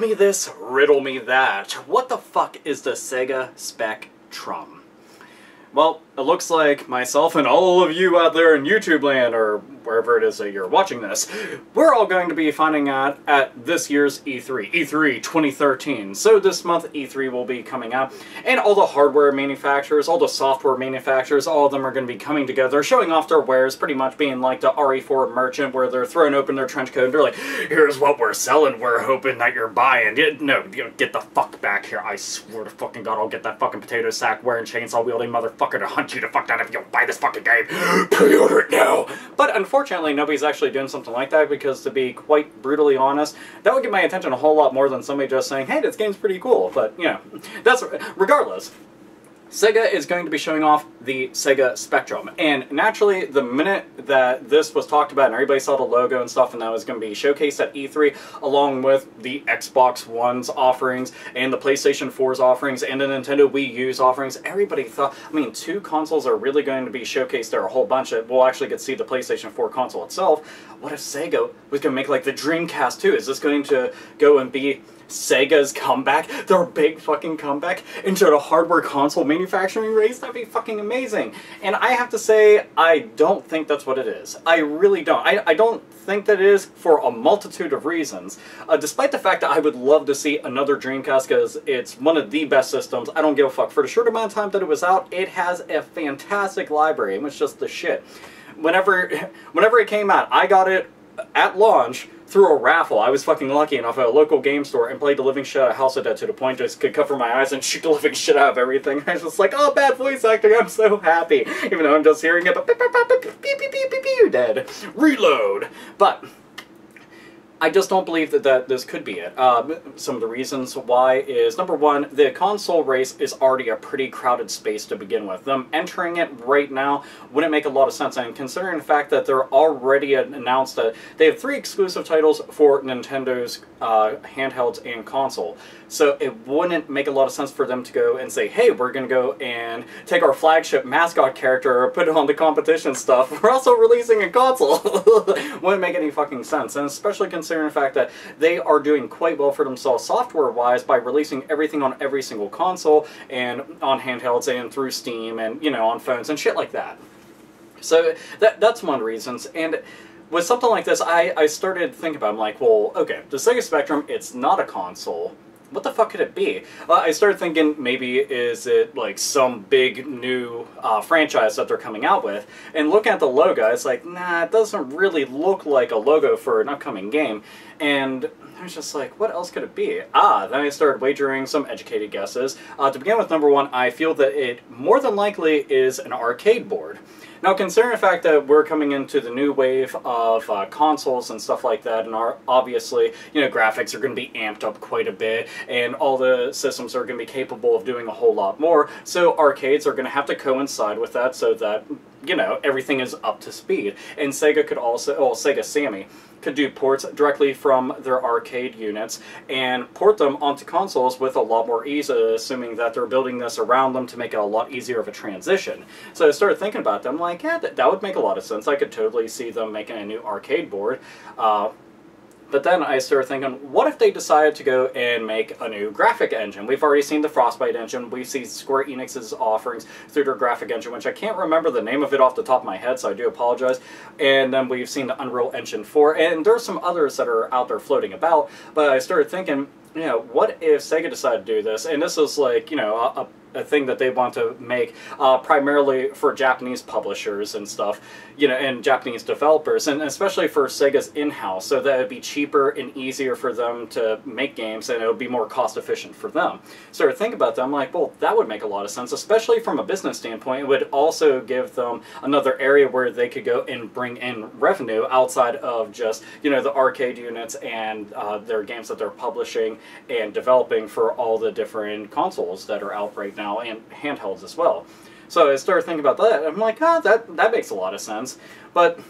me this, riddle me that. What the fuck is the Sega Spectrum? Well, it looks like myself and all of you out there in YouTube land, or wherever it is that you're watching this, we're all going to be finding out at this year's E3, E3 2013. So this month E3 will be coming out, and all the hardware manufacturers, all the software manufacturers, all of them are going to be coming together, showing off their wares, pretty much being like the RE4 merchant, where they're throwing open their trench coat and they're like, here's what we're selling, we're hoping that you're buying. No, get the fuck back here. I swear to fucking God, I'll get that fucking potato sack wearing chainsaw wielding motherfucker to hunt you to fuck down if you don't buy this fucking game. Pre-order it now! But unfortunately, nobody's actually doing something like that, because to be quite brutally honest, that would get my attention a whole lot more than somebody just saying, hey, this game's pretty cool. But, you know, that's... regardless, Sega is going to be showing off the Sega Spectrum, and naturally, the minute that this was talked about and everybody saw the logo and stuff, and that was going to be showcased at E3, along with the Xbox One's offerings, and the PlayStation 4's offerings, and the Nintendo Wii U's offerings, everybody thought, I mean, two consoles are really going to be showcased there, a whole bunch. We'll actually get to see the PlayStation 4 console itself. What if Sega was going to make, like, the Dreamcast too? Is this going to go and be Sega's comeback, their big fucking comeback into the hardware console manufacturing race? That'd be fucking amazing. And I have to say, I don't think that's what it is. I really don't. I don't think that it is, for a multitude of reasons. Despite the fact that I would love to see another Dreamcast, because it's one of the best systems. I don't give a fuck. For the short amount of time that it was out, it has a fantastic library. It was just the shit. Whenever it came out, I got it at launch through a raffle. I was fucking lucky enough at a local game store and played the living shit out of House of Dead to the point I just could cover my eyes and shoot the living shit out of everything. I was just like, oh, bad voice acting, I'm so happy. Even though I'm just hearing it, but dead. Reload. But I just don't believe that this could be it. Some of the reasons why is, number one, the console race is already a pretty crowded space to begin with. Them entering it right now wouldn't make a lot of sense, and considering the fact that they're already announced that they have 3 exclusive titles for Nintendo's handhelds and console. So it wouldn't make a lot of sense for them to go and say, hey, we're going to go and take our flagship mascot character or put it on the competition stuff. We're also releasing a console. Wouldn't make any fucking sense. And especially considering the fact that they are doing quite well for themselves software-wise by releasing everything on every single console and on handhelds and through Steam and, you know, on phones and shit like that. So that's one of the reasons. And with something like this, I started thinking about it. I'm like, well, okay, the Sega Spectrum, it's not a console. What the fuck could it be? I started thinking, maybe is it like some big new franchise that they're coming out with? And looking at the logo, it's like, nah, it doesn't really look like a logo for an upcoming game. And I was just like, what else could it be? Then I started wagering some educated guesses. To begin with, number one, I feel that it more than likely is an arcade board. Now, considering the fact that we're coming into the new wave of consoles and stuff like that, and obviously, you know, graphics are going to be amped up quite a bit, and all the systems are going to be capable of doing a whole lot more, so arcades are going to have to coincide with that so that, you know, everything is up to speed. And Sega could also, well, Sega Sammy could do ports directly from their arcade units and port them onto consoles with a lot more ease, assuming that they're building this around them to make it a lot easier of a transition. So I started thinking about them, like, yeah, that would make a lot of sense. I could totally see them making a new arcade board. But then I started thinking, what if they decided to go and make a new graphic engine? We've already seen the Frostbite engine. We've seen Square Enix's offerings through their graphic engine, which I can't remember the name of it off the top of my head, so I do apologize. And then we've seen the Unreal Engine 4, and there's some others that are out there floating about. But I started thinking, you know, what if Sega decided to do this? And this is like, you know, a thing that they want to make primarily for Japanese publishers and stuff, you know, and Japanese developers, and especially for Sega's in-house, so that it would be cheaper and easier for them to make games, and it would be more cost-efficient for them. So to think about that, I'm like, well, that would make a lot of sense, especially from a business standpoint. It would also give them another area where they could go and bring in revenue outside of just, you know, the arcade units and their games that they're publishing and developing for all the different consoles that are out right now, and handhelds as well. So I started thinking about that. I'm like, oh, that makes a lot of sense. But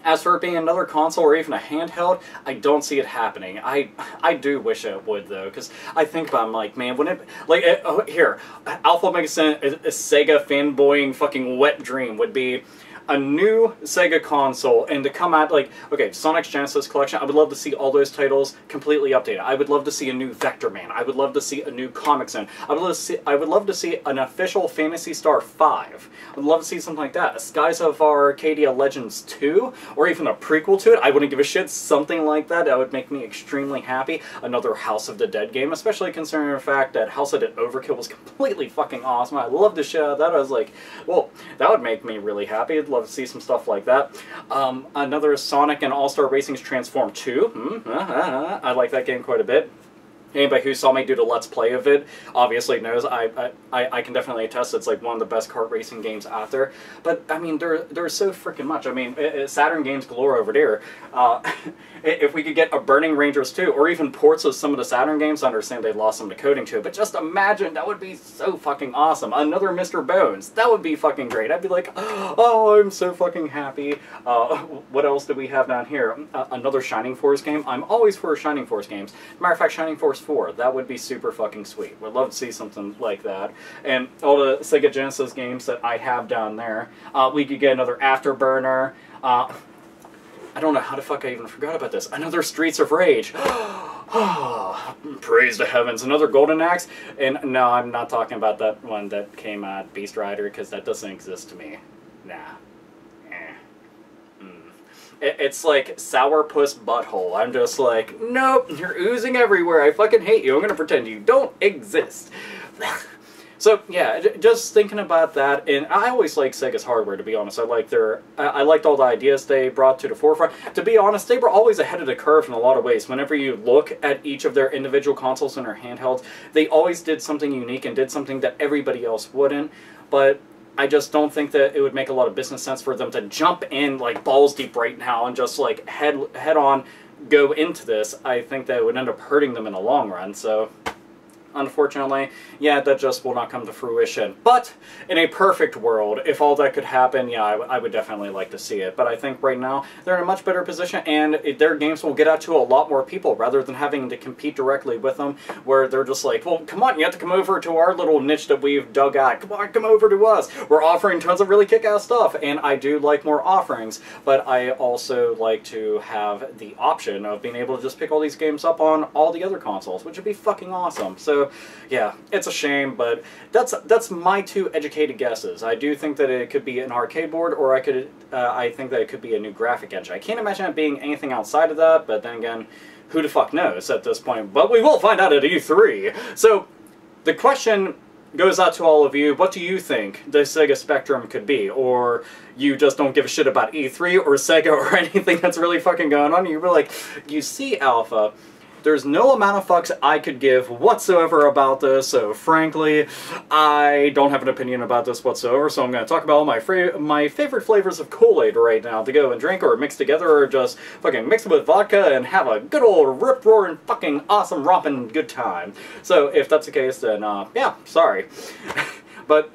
as for it being another console or even a handheld, I don't see it happening. I do wish it would, though, because I think about it, I'm like, man, wouldn't it... Like, here, Alpha Omega Sin, a Sega fanboying fucking wet dream would be a new Sega console and to come out, like, okay, Sonic's Genesis Collection, I would love to see all those titles completely updated. I would love to see a new Vector Man. I would love to see a new Comic Zone. I would love to see an official Phantasy Star 5. I would love to see something like that. A Skies of Arcadia Legends 2, or even a prequel to it. I wouldn't give a shit. Something like that. That would make me extremely happy. Another House of the Dead game, especially considering the fact that House of the Dead Overkill was completely fucking awesome. I loved the shit out of that. I was like, well, that would make me really happy. I'd love to see some stuff like that. Another Sonic and All-Star Racing's Transform 2. I like that game quite a bit. Anybody who saw me do the Let's Play of it obviously knows I can definitely attest it's like one of the best kart racing games out there. But, I mean, there's so freaking much. I mean, Saturn Games galore over there. If we could get a Burning Rangers 2, or even ports of some of the Saturn games, I understand they lost some of the coding to it, but just imagine, that would be so fucking awesome. Another Mr. Bones, that would be fucking great. I'd be like, oh, I'm so fucking happy. What else do we have down here? Another Shining Force game. I'm always for Shining Force games. Matter of fact, Shining Force 4, that would be super fucking sweet. Would love to see something like that. And all the Sega Genesis games that I have down there. We could get another Afterburner. I don't know how the fuck I even forgot about this. Another Streets of Rage. Praise the heavens. Another Golden Axe. And no, I'm not talking about that one that came out, Beast Rider, because that doesn't exist to me. Nah. It's like Sourpuss Butthole. I'm just like, nope, you're oozing everywhere. I fucking hate you. I'm gonna pretend you don't exist. So yeah, just thinking about that, and I always like Sega's hardware, to be honest. I liked all the ideas they brought to the forefront. To be honest, they were always ahead of the curve in a lot of ways. Whenever you look at each of their individual consoles and their handhelds, they always did something unique and did something that everybody else wouldn't. But I just don't think that it would make a lot of business sense for them to jump in like balls deep right now and just like head on go into this. I think that it would end up hurting them in the long run. So unfortunately, yeah, that just will not come to fruition. But in a perfect world, if all that could happen, yeah, I would definitely like to see it. But I think right now they're in a much better position, and their games will get out to a lot more people rather than having to compete directly with them, where they're just like, well, come on, you have to come over to our little niche that we've dug out. Come on, come over to us. We're offering tons of really kick-ass stuff, and I do like more offerings, but I also like to have the option of being able to just pick all these games up on all the other consoles, which would be fucking awesome. So yeah, it's a shame, but that's my two educated guesses. I do think that it could be an arcade board, or I think that it could be a new graphic engine. I can't imagine it being anything outside of that, but then again, who the fuck knows at this point? But we will find out at E3. So the question goes out to all of you. What do you think the Sega Spectrum could be? Or you just don't give a shit about E3 or Sega or anything that's really fucking going on? You're like, you see, Alpha, there's no amount of fucks I could give whatsoever about this, so frankly, I don't have an opinion about this whatsoever, so I'm going to talk about all my favorite flavors of Kool-Aid right now to go and drink or mix together, or just fucking mix it with vodka and have a good old rip-roaring fucking awesome romping good time. So if that's the case, then yeah, sorry. But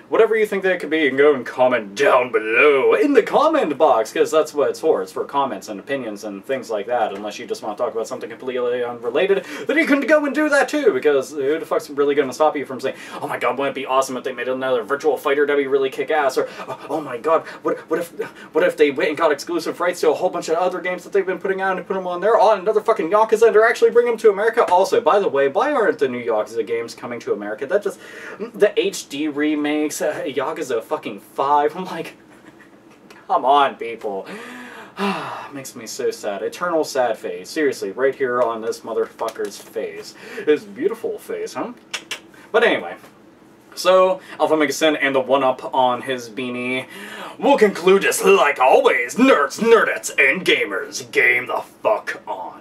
whatever you think that it could be, you can go and comment down below in the comment box, because that's what it's for. It's for comments and opinions and things like that. Unless you just want to talk about something completely unrelated, then you can go and do that too, because who the fuck's really going to stop you from saying, oh my god, wouldn't it be awesome if they made another Virtual Fighter that'd be really kick-ass, or oh my god, what if they went and got exclusive rights to a whole bunch of other games that they've been putting out and put them on there? Oh, another fucking Yakuza, and they're actually bringing them to America. Also, by the way, why aren't the new Yakuza games coming to America? That just, the HD remakes, Yakuza fucking 5. I'm like, come on, people. Makes me so sad. Eternal sad face. Seriously, right here on this motherfucker's face. His beautiful face, huh? But anyway. So, Alpha Megasin and the one-up on his beanie will conclude just like always. Nerds, nerdettes, and gamers, game the fuck on.